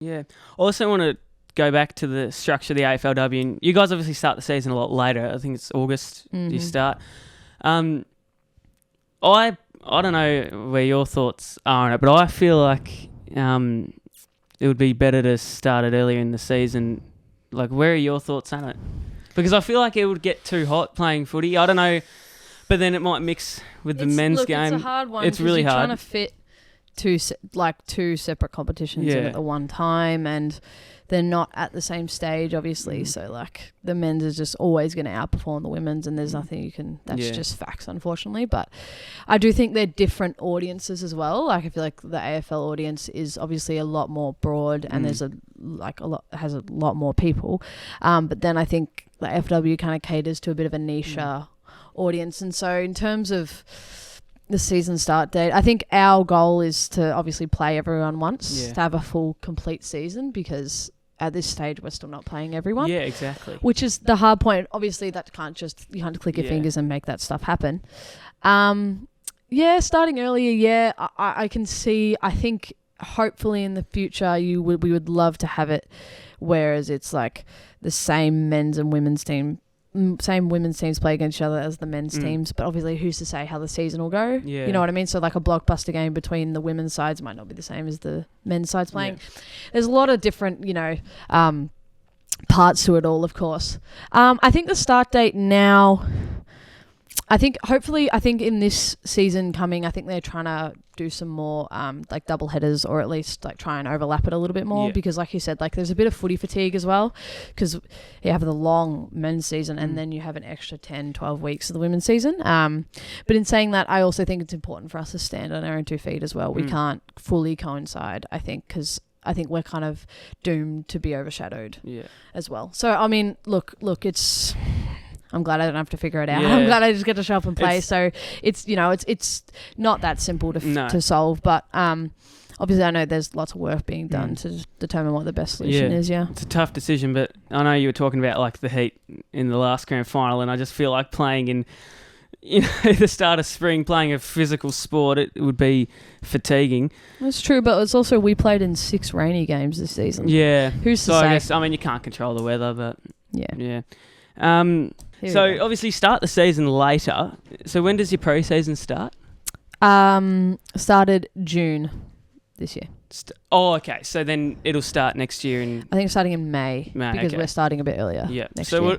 Yeah. I also want to go back to the structure of the AFLW. And you guys obviously start the season a lot later. I think it's August you start. I don't know where your thoughts are on it, but I feel like it would be better to start it earlier in the season. Like, where are your thoughts on it? Because I feel like it would get too hot playing footy. I don't know, but then it might mix with the men's game. It's a hard one. It's really you're hard. Trying to fit two separate competitions in at the one time, and they're not at the same stage, obviously. So like the men's is just always going to outperform the women's, and there's nothing you can. That's just facts, unfortunately. But I do think they're different audiences as well. Like I feel like the AFL audience is obviously a lot more broad, and has a lot more people. But then I think the AFLW kind of caters to a bit of a niche audience, and so in terms of the season start date, I think our goal is to obviously play everyone once, to have a full complete season, because at this stage we're still not playing everyone. Yeah, exactly. Which is the hard point. Obviously you can't click your fingers and make that stuff happen. Starting earlier, I can see, I think hopefully in the future we would love to have it whereas it's like the same men's and women's teams play against each other as the men's teams, but obviously who's to say how the season will go? Yeah. You know what I mean? So like a blockbuster game between the women's sides might not be the same as the men's sides playing. Yeah. There's a lot of different, parts to it all, of course. I think the start date now, I think in this season coming, I think they're trying to do some more like double headers, or at least like try and overlap it a little bit more, because like you said, like there's a bit of footy fatigue as well, because you have the long men's season and then you have an extra 10-12 weeks of the women's season. But in saying that, I also think it's important for us to stand on our own 2 feet as well. We can't fully coincide, I think, because I think we're kind of doomed to be overshadowed as well. So I mean, look, it's I'm glad I don't have to figure it out. I'm glad I just get to show up and play. So it's it's not that simple to solve. But obviously I know there's lots of work being done to determine what the best solution is. Yeah, it's a tough decision. But I know you were talking about like the Heat in the last grand final, and I just feel like playing in the start of spring, playing a physical sport, it would be fatiguing. That's true, but it's also we played in 6 rainy games this season. Yeah, who's to say? I guess you can't control the weather, but yeah. So obviously start the season later. So when does your pre-season start? Started June this year. Okay. So then it'll start next year. I think it's starting in May because we're starting a bit earlier. Yeah. Next year.